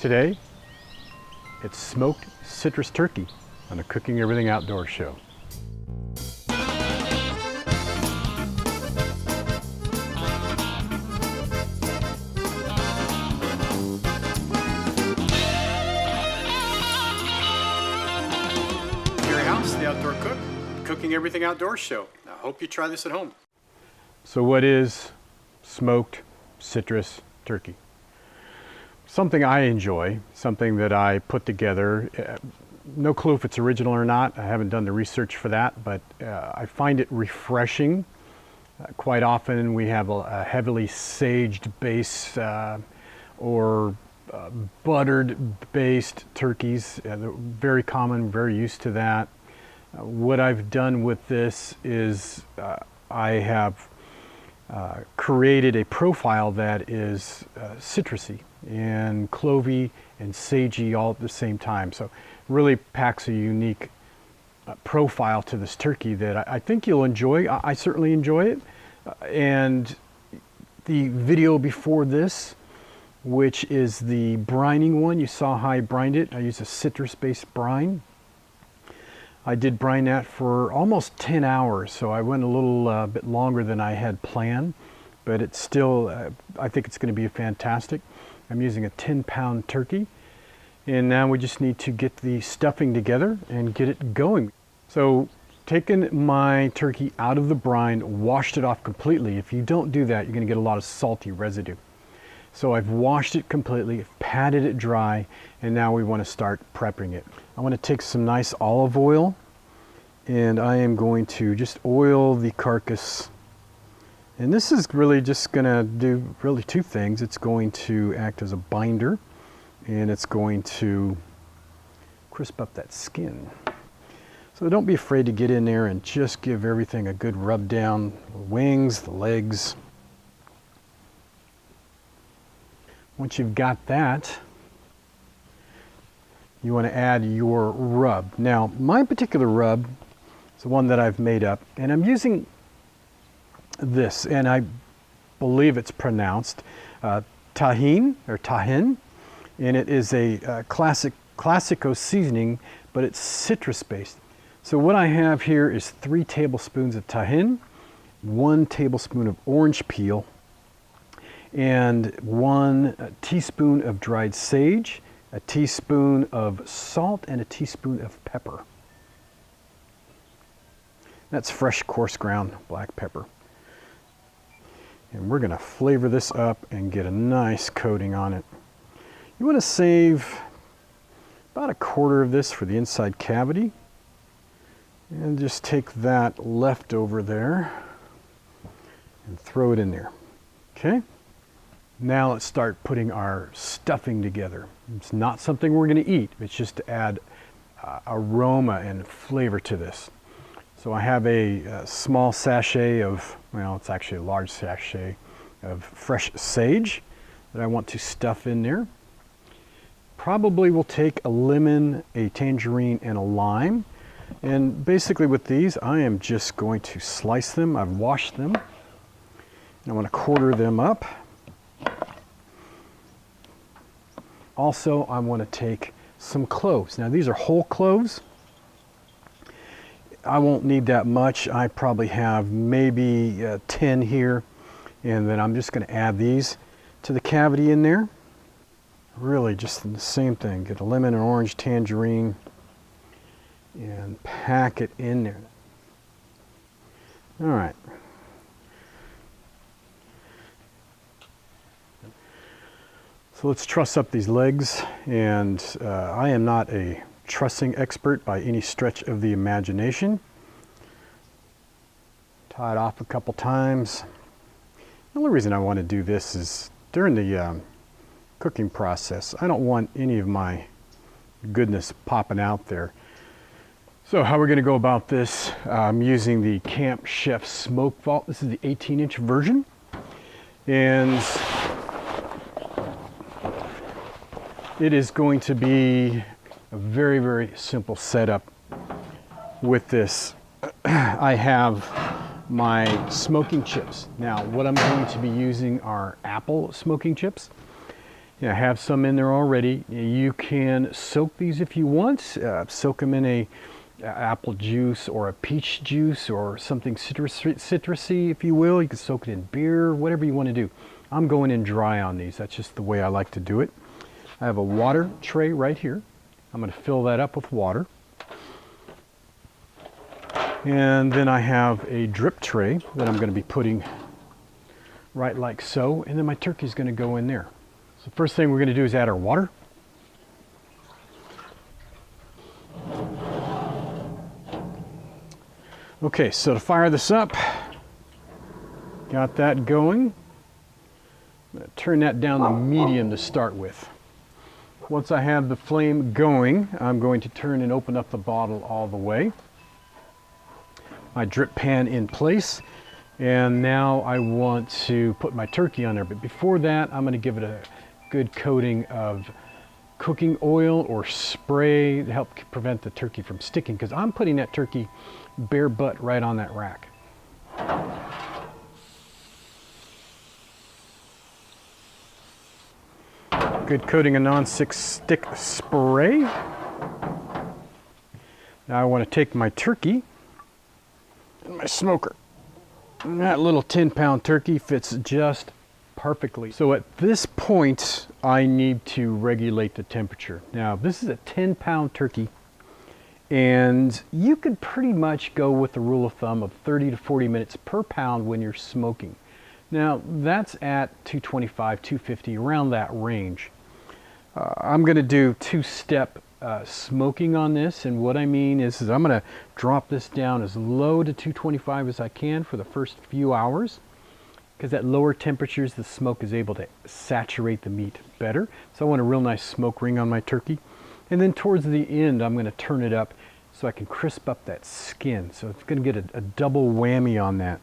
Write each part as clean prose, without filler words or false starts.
Today, it's smoked citrus turkey on a Cooking Everything Outdoors show. Gary House, the Outdoor Cook, Cooking Everything Outdoors show. I hope you try this at home. So what is smoked citrus turkey? Something I enjoy, something that I put together. No clue if it's original or not. I haven't done the research for that, but I find it refreshing. Quite often we have a heavily saged base or buttered based turkeys. They're very common, very used to that. What I've done with this is I have created a profile that is citrusy and clovey and sagey all at the same time. So really packs a unique profile to this turkey that I think you'll enjoy. I certainly enjoy it. And the video before this, which is the brining one, you saw how I brined it. I used a citrus-based brine. I did brine that for almost 10 hours, so I went a little bit longer than I had planned, but it's still, I think it's going to be fantastic. I'm using a 10-pound turkey, and now we just need to get the stuffing together and get it going. So, taking my turkey out of the brine, washed it off completely. If you don't do that, you're going to get a lot of salty residue. So I've washed it completely, patted it dry, and now we want to start prepping it. I want to take some nice olive oil, and I am going to just oil the carcass. And this is really just going to do really two things. It's going to act as a binder, and it's going to crisp up that skin. So don't be afraid to get in there and just give everything a good rub down, the wings, the legs. Once you've got that, you want to add your rub. Now, my particular rub is the one that I've made up, and I'm using this, and I believe it's pronounced tahin or tahin, and it is a classico seasoning, but it's citrus based. So what I have here is 3 tablespoons of tahin, 1 tablespoon of orange peel, and 1 teaspoon of dried sage, a teaspoon of salt, and a teaspoon of pepper. That's fresh coarse ground black pepper. And we're going to flavor this up and get a nice coating on it. You want to save about 1/4 of this for the inside cavity. And just take that leftover there and throw it in there. Okay? Now let's start putting our stuffing together. It's not something we're going to eat. It's just to add aroma and flavor to this. So I have a small sachet of, well, it's actually a large sachet of fresh sage that I want to stuff in there. Probably will take a lemon, a tangerine, and a lime. And basically with these, I am just going to slice them. I've washed them. I want to quarter them up. Also, I want to take some cloves. Now these are whole cloves. I won't need that much. I probably have maybe 10 here. And then I'm just going to add these to the cavity in there. Really just the same thing. Get a lemon and orange tangerine and pack it in there. All right. So let's truss up these legs, and I am not a trussing expert by any stretch of the imagination. Tie it off a couple times. The only reason I want to do this is during the cooking process. I don't want any of my goodness popping out there. So how we're going to go about this, I'm using the Camp Chef Smoke Vault. This is the 18-inch version. And it is going to be a very, very simple setup with this. I have my smoking chips. Now, what I'm going to be using are apple smoking chips. I have some in there already. You can soak these if you want. Soak them in a apple juice or a peach juice or something citrusy, if you will. You can soak it in beer, whatever you want to do. I'm going in dry on these. That's just the way I like to do it. I have a water tray right here. I'm going to fill that up with water. And then I have a drip tray that I'm going to be putting right like so. And then my turkey's going to go in there. So first thing we're going to do is add our water. Okay, so to fire this up, got that going. I'm going to turn that down to medium to start with. Once I have the flame going, I'm going to turn and open up the bottle all the way. My drip pan in place, and now I want to put my turkey on there. But before that, I'm going to give it a good coating of cooking oil or spray to help prevent the turkey from sticking, because I'm putting that turkey bare butt right on that rack. Good coating of non-stick spray. Now I want to take my turkey and my smoker. And that little 10-pound turkey fits just perfectly. So at this point, I need to regulate the temperature. Now, this is a 10-pound turkey, and you could pretty much go with the rule of thumb of 30 to 40 minutes per pound when you're smoking. Now, that's at 225, 250, around that range. I'm going to do two-step smoking on this, and what I mean is I'm going to drop this down as low to 225 as I can for the first few hours, because at lower temperatures the smoke is able to saturate the meat better. So I want a real nice smoke ring on my turkey, and then towards the end I'm going to turn it up so I can crisp up that skin. So it's going to get a double whammy on that.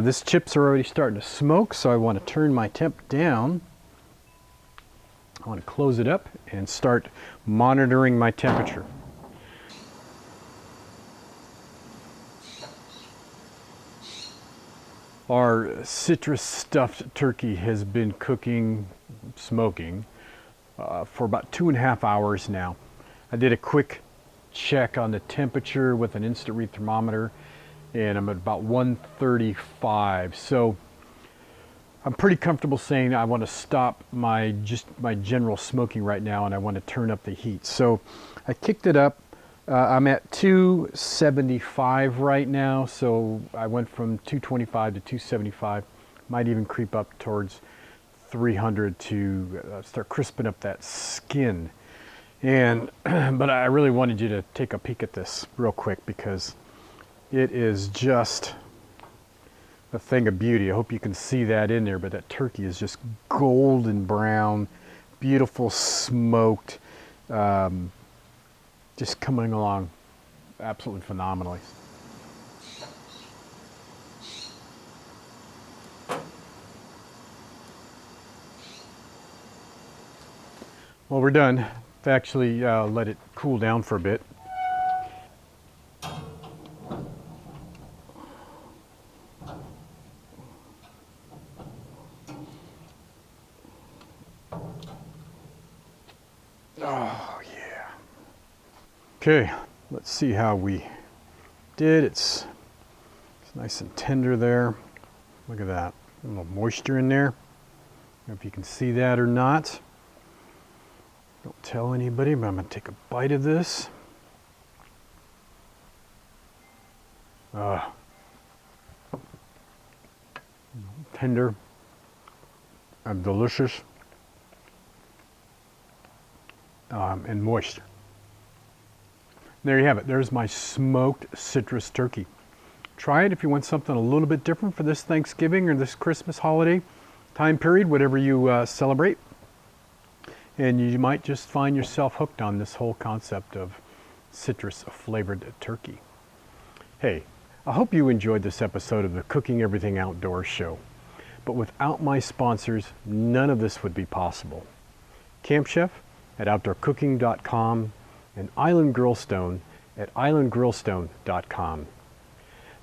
This chips are already starting to smoke, so I want to turn my temp down. I want to close it up and start monitoring my temperature. Our citrus stuffed turkey has been smoking for about 2.5 hours now. I did a quick check on the temperature with an instant read thermometer, and I'm at about 135. So I'm pretty comfortable saying I want to stop my general smoking right now, and I want to turn up the heat. So I kicked it up. I'm at 275 right now, so I went from 225 to 275. Might even creep up towards 300 to start crisping up that skin. And but I really wanted you to take a peek at this real quick, because it is just a thing of beauty. I hope you can see that in there, but that turkey is just golden brown, beautiful smoked, just coming along absolutely phenomenally. Well, we're done. I've actually let it cool down for a bit. Oh, yeah. Okay, let's see how we did. It's nice and tender there. Look at that. A little moisture in there. I don't know if you can see that or not. Don't tell anybody, but I'm going to take a bite of this. Tender and delicious. And moist. There you have it. There's my smoked citrus turkey. Try it if you want something a little bit different for this Thanksgiving or this Christmas holiday time period, whatever you celebrate. And you might just find yourself hooked on this whole concept of citrus flavored turkey. Hey, I hope you enjoyed this episode of the Cooking Everything Outdoors show. But without my sponsors, none of this would be possible. Camp Chef at outdoorcooking.com and Island Grillstone at islandgrillstone.com.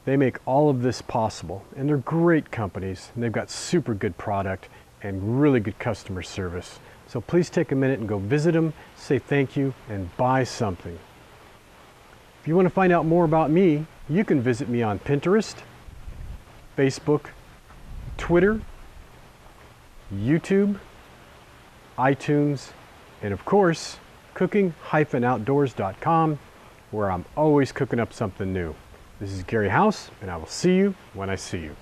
They make all of this possible, and they're great companies, and they've got super good product and really good customer service. So please take a minute and go visit them, say thank you, and buy something. If you want to find out more about me, you can visit me on Pinterest, Facebook, Twitter, YouTube, iTunes, and of course, cooking-outdoors.com, where I'm always cooking up something new. This is Gary House, and I will see you when I see you.